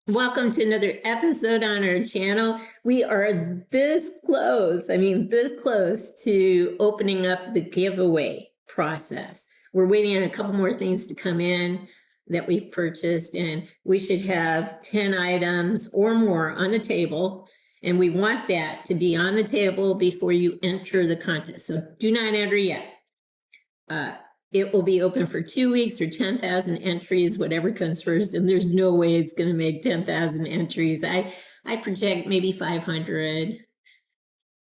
Welcome to another episode on our channel. We are this close, this close to opening up the giveaway process. We're waiting on a couple more things to come in that we've purchased, and we should have 10 items or more on the table. And we want that to be on the table before you enter the contest. So do not enter yet. It will be open for 2 weeks or 10,000 entries, whatever comes first. And there's no way it's going to make 10,000 entries. I project maybe 500,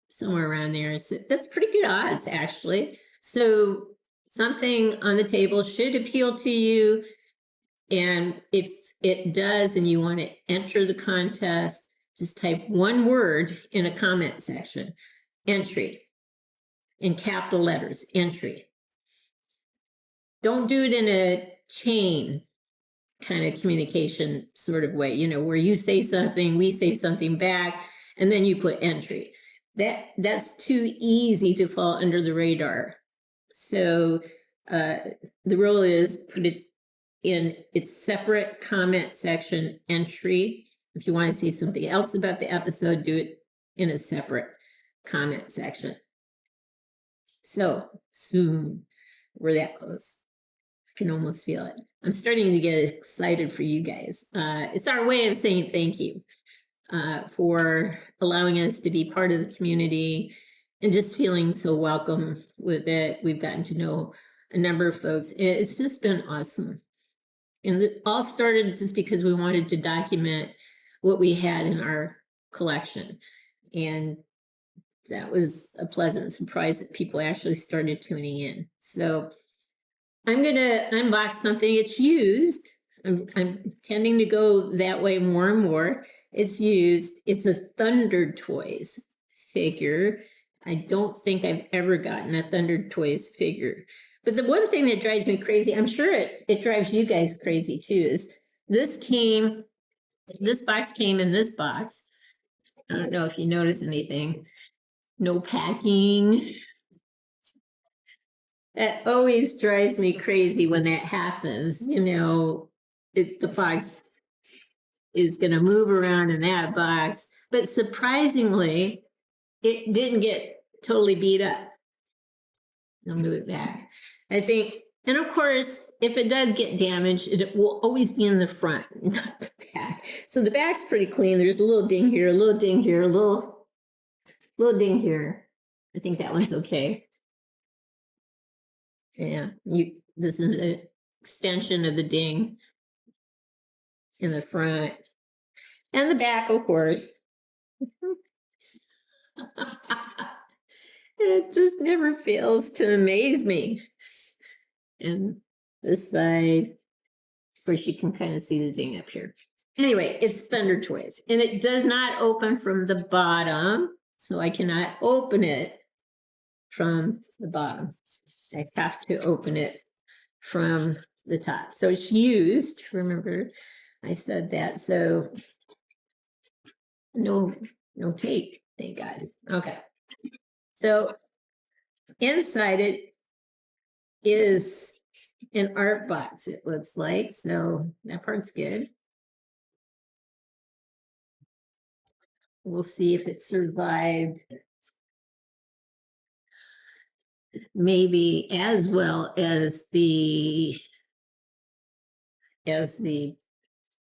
somewhere around there. That's pretty good odds, actually. So something on the table should appeal to you. And if it does and you want to enter the contest, just type one word in a comment section, entry, in capital letters, entry. Don't do it in a chain kind of communication sort of way, where you say something, we say something back, and then you put entry. That's too easy to fall under the radar. So the rule is put it in its separate comment section, entry. If you want to say something else about the episode, do it in a separate comment section. So soon, we're that close. Can almost feel it. I'm starting to get excited for you guys. It's our way of saying thank you for allowing us to be part of the community and just feeling so welcome with it. We've gotten to know a number of folks. It's just been awesome. And it all started just because we wanted to document what we had in our collection. And that was a pleasant surprise that people actually started tuning in. So I'm going to unbox something. It's used. I'm tending to go that way more and more. It's used. It's a Thunder Toys figure. I don't think I've ever gotten a Thunder Toys figure. But the one thing that drives me crazy, I'm sure it drives you guys crazy too, is this box came in this box. I don't know if you notice anything. No packing. That always drives me crazy when that happens. The box is going to move around in that box. But surprisingly, it didn't get totally beat up. I'll move it back. I think, and of course, if it does get damaged, it will always be in the front, not the back. So the back's pretty clean. There's a little ding here, a little ding here, a little ding here. I think that one's okay. Yeah, this is an extension of the ding in the front and the back, of course. It just never fails to amaze me. And this side, of course, you can kind of see the ding up here. Anyway, it's Thunder Toys, and it does not open from the bottom, so I cannot open it from the bottom. I have to open it from the top. So it's used, remember I said that, so no tape, thank God. Okay, so inside it is an art box, it looks like, so that part's good. We'll see if it survived maybe as well as the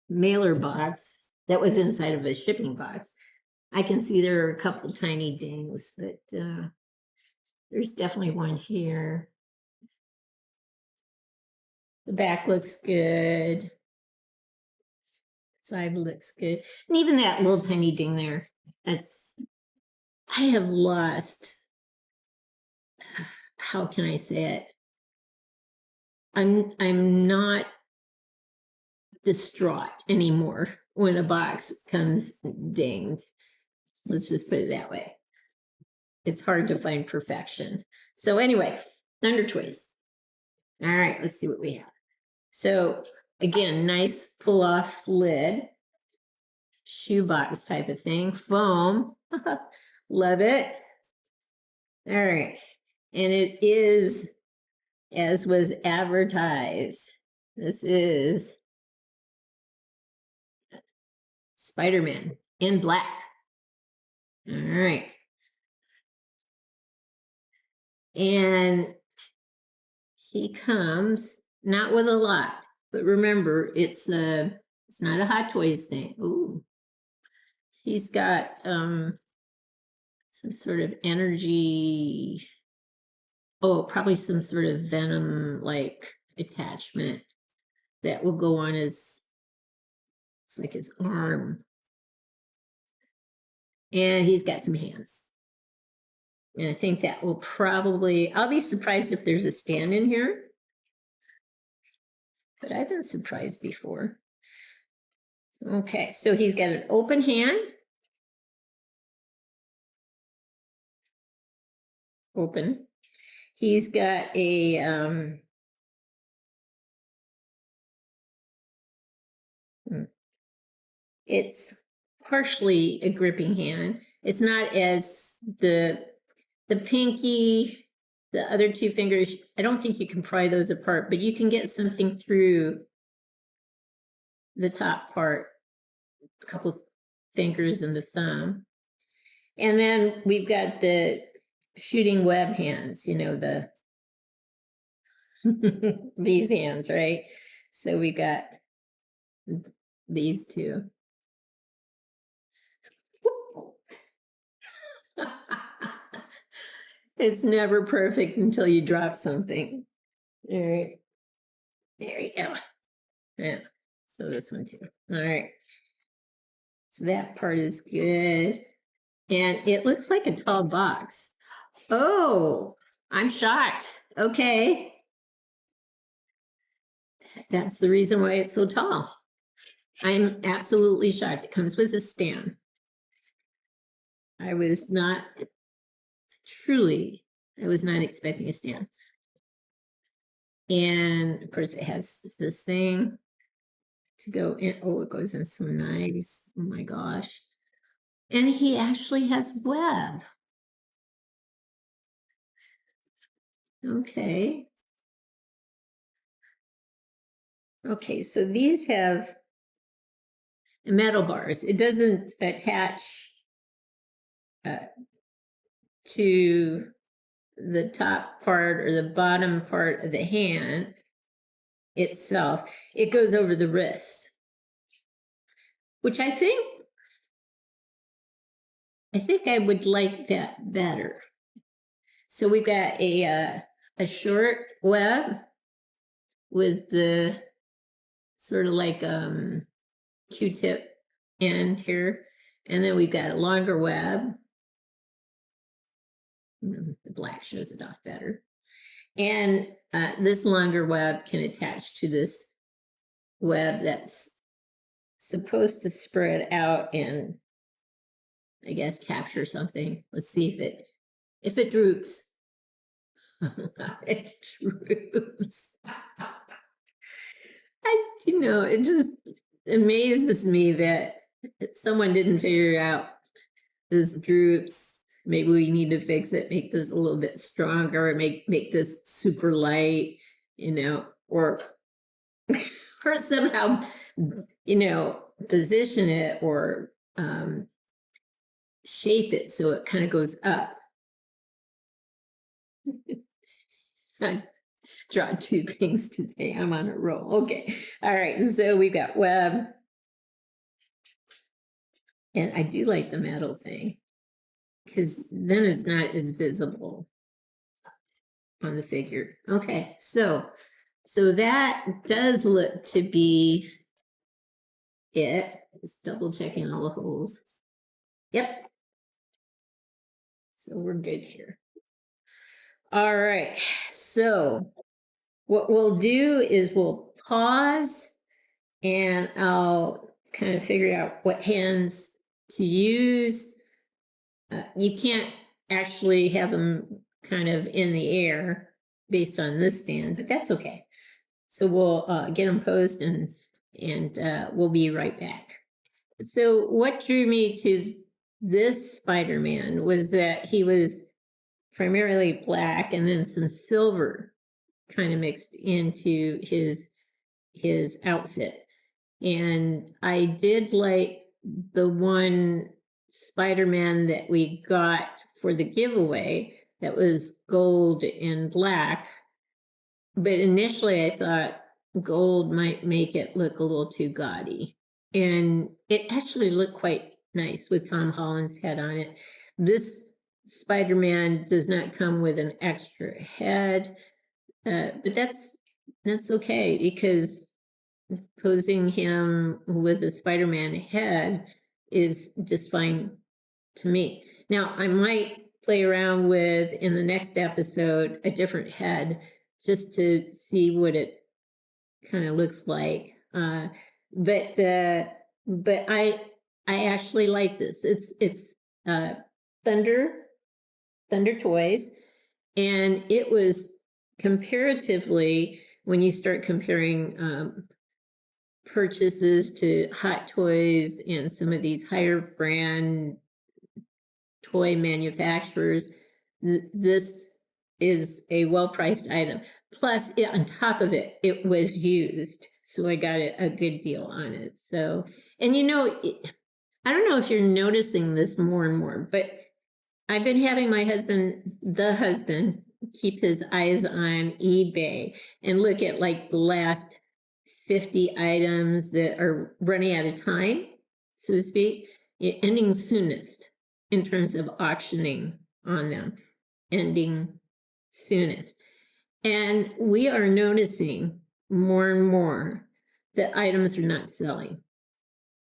mailer box that was inside of a shipping box. I can see there are a couple tiny dings, but there's definitely one here. The back looks good. Side looks good. And even that little tiny ding there, I have lost, how can I say it? I'm not distraught anymore when a box comes dinged. Let's just put it that way. It's hard to find perfection. So anyway, Thunder Toys. All right, let's see what we have. So again, nice pull-off lid. Shoebox type of thing. Foam. Love it. All right. And it is, as was advertised, this is Spider-Man in black. All right. And he comes not with a lot, but remember, it's not a Hot Toys thing. Ooh. He's got some sort of energy. Oh, probably some sort of Venom like attachment that will go on his, it's like his arm. And he's got some hands. And I think that will probably, I'll be surprised if there's a stand in here. But I've been surprised before. Okay, so he's got an open hand. Open. He's got a it's partially a gripping hand. It's not as the pinky, the other two fingers, I don't think you can pry those apart, but you can get something through the top part, a couple fingers and the thumb. And then we've got the shooting web hands, you know, the these hands, right? So we got these two. It's never perfect until you drop something. All right. There you go. Yeah. So this one too. All right. So that part is good. And it looks like a tall box. Oh, I'm shocked. Okay. That's the reason why it's so tall. I'm absolutely shocked. It comes with a stand. I was not expecting a stand. And of course, it has this thing to go in. Oh, it goes in so nice. Oh my gosh. And he actually has web. Okay. Okay, so these have metal bars. It doesn't attach to the top part or the bottom part of the hand itself. It goes over the wrist, which I think I would like that better. So we've got a short web with the sort of like Q-tip end here, and then we've got a longer web. The black shows it off better. And this longer web can attach to this web that's supposed to spread out and, I guess, capture something. Let's see if it droops. It droops. It just amazes me that someone didn't figure out this droops. Maybe we need to fix it, make this a little bit stronger, make this super light, or or somehow, position it or shape it so it kind of goes up. I draw two things today. I'm on a roll. Okay. All right. So we've got web. And I do like the metal thing because then it's not as visible on the figure. Okay. So that does look to be it. Just double checking all the holes. Yep. So we're good here. All right. So what we'll do is we'll pause and I'll kind of figure out what hands to use. You can't actually have them kind of in the air based on this stand, but that's okay. So we'll get them posed and we'll be right back. So what drew me to this Spider-Man was that he was primarily black and then some silver kind of mixed into his outfit. And I did like the one Spider-Man that we got for the giveaway that was gold and black. But initially I thought gold might make it look a little too gaudy. And it actually looked quite nice with Tom Holland's head on it. This Spider-Man does not come with an extra head, but that's okay, because posing him with a Spider-Man head is just fine to me. Now, I might play around with, in the next episode, a different head just to see what it kind of looks like. But I actually like this. It's Thunder Toys, and it was comparatively, when you start comparing purchases to Hot Toys and some of these higher brand toy manufacturers, this is a well-priced item. Plus, on top of it, it was used, so I got a good deal on it. So, and I don't know if you're noticing this more and more, but I've been having my husband, keep his eyes on eBay and look at like the last 50 items that are running out of time, so to speak, ending soonest in terms of auctioning on them, ending soonest. And we are noticing more and more that items are not selling.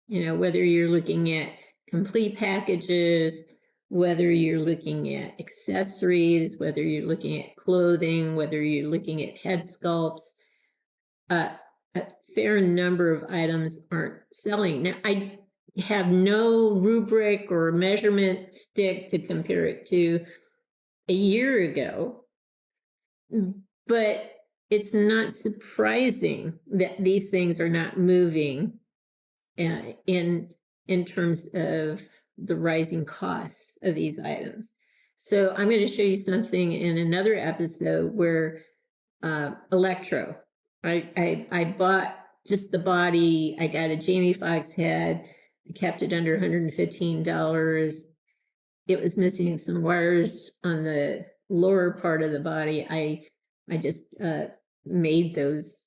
Whether you're looking at complete packages, whether you're looking at accessories, whether you're looking at clothing, whether you're looking at head sculpts, a fair number of items aren't selling. Now, I have no rubric or measurement stick to compare it to a year ago, but it's not surprising that these things are not moving in terms of the rising costs of these items. So I'm going to show you something in another episode where Electro, I bought just the body. I got a Jamie Foxx head. I kept it under $115. It was missing some wires on the lower part of the body. I just made those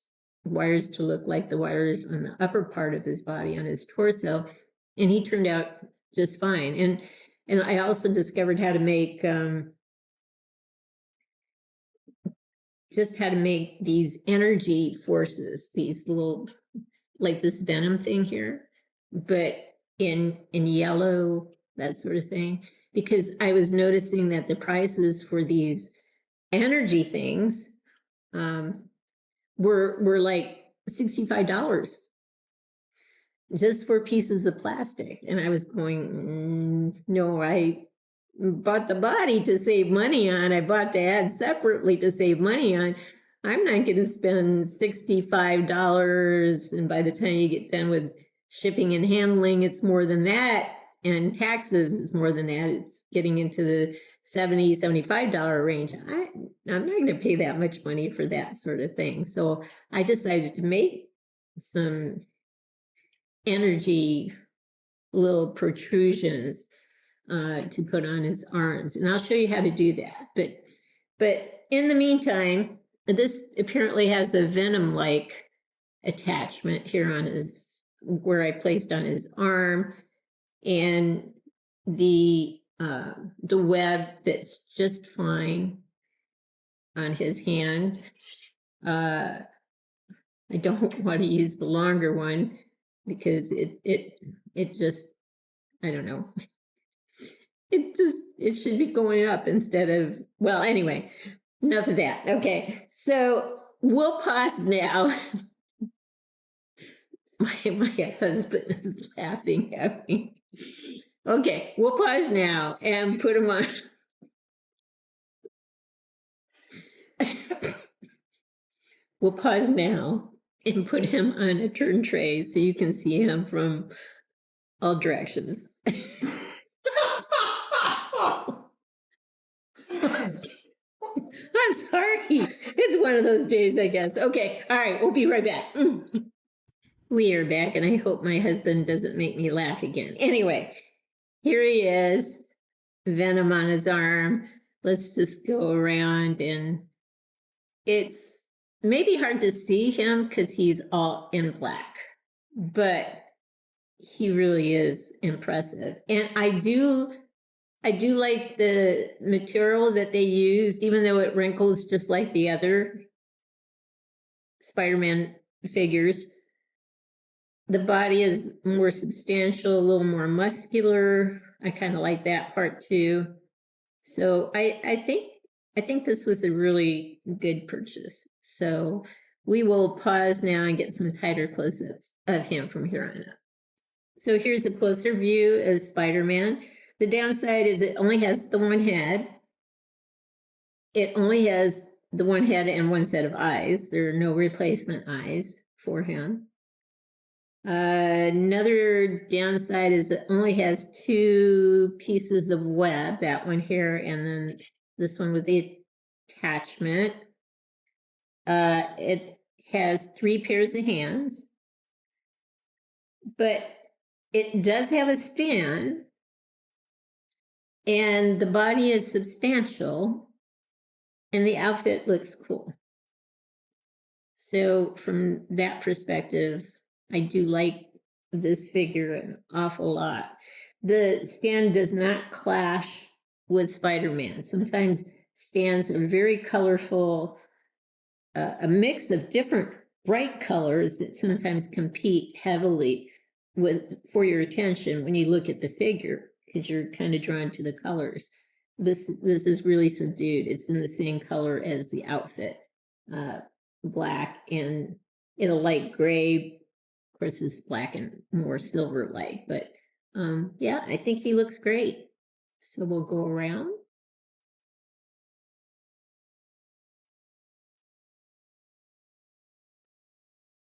wires to look like the wires on the upper part of his body, on his torso, and he turned out just fine. And I also discovered how to make these energy forces, these little, like this Venom thing here, but in yellow, that sort of thing, because I was noticing that the prices for these energy things were like $65 just for pieces of plastic. And I was going, no, I bought the body to save money on. I bought the head separately to save money on. I'm not going to spend $65. And by the time you get done with shipping and handling, it's more than that. And taxes is more than that. It's getting into the $70, $75 range. I'm not going to pay that much money for that sort of thing. So I decided to make some energy little protrusions to put on his arms, and I'll show you how to do that. But in the meantime, this apparently has a Venom-like attachment here on his, where I placed on his arm, and the web fits just fine on his hand. I don't want to use the longer one because it just, I don't know. It should be going up instead of, well, anyway, enough of that. Okay, so we'll pause now. My husband is laughing at me. Okay, we'll pause now and put him on. We'll pause now and put him on a turn tray so you can see him from all directions. I'm sorry. It's one of those days, I guess. Okay. All right. We'll be right back. We are back, and I hope my husband doesn't make me laugh again. Anyway, here he is, Venom on his arm. Let's just go around, and it's maybe hard to see him because he's all in black, but he really is impressive. And I do like the material that they used, even though it wrinkles just like the other Spider-Man figures. The body is more substantial, a little more muscular. I kind of like that part too. So I think this was a really good purchase. So we will pause now and get some tighter close-ups of him from here on up. So here's a closer view of Spider-Man. The downside is it only has the one head. It only has the one head and one set of eyes. There are no replacement eyes for him. Another downside is it only has 2 pieces of web, that one here and then this one with the attachment. It has 3 pairs of hands, but it does have a stand, and the body is substantial, and the outfit looks cool. So from that perspective, I do like this figure an awful lot. The stand does not clash with Spider-Man. Sometimes stands are very colorful, a mix of different bright colors that sometimes compete heavily for your attention when you look at the figure, because you're kind of drawn to the colors. This is really subdued. It's in the same color as the outfit, black and in a light gray. Of course, it's black and more silver light, but yeah, I think he looks great. So we'll go around.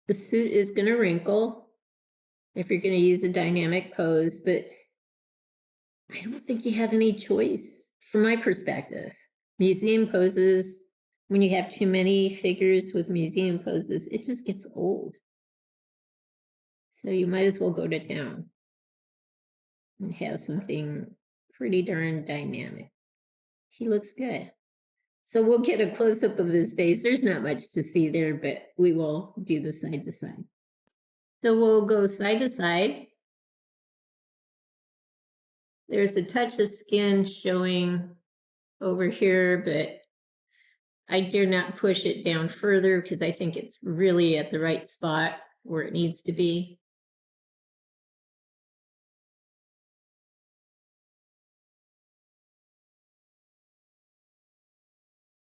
The suit is going to wrinkle if you're going to use a dynamic pose, but I don't think you have any choice from my perspective. Museum poses, when you have too many figures with museum poses, it just gets old. So you might as well go to town and have something pretty darn dynamic. He looks good. So we'll get a close-up of his face. There's not much to see there, but we will do the side to side. So we'll go side to side. There's a touch of skin showing over here, but I dare not push it down further because I think it's really at the right spot where it needs to be.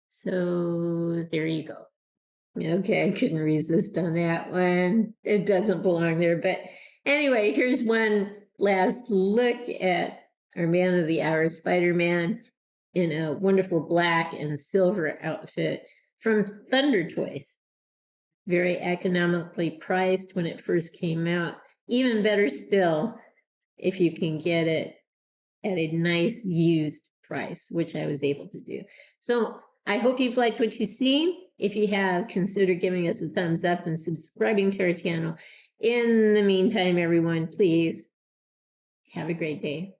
So there you go. Okay, I couldn't resist on that one. It doesn't belong there. But anyway, here's one last look at our man of the hour, Spider-Man, in a wonderful black and silver outfit from Thunder Toys. Very economically priced when it first came out. Even better still, if you can get it at a nice used price, which I was able to do. So I hope you've liked what you've seen. If you have, consider giving us a thumbs up and subscribing to our channel. In the meantime, everyone, please have a great day.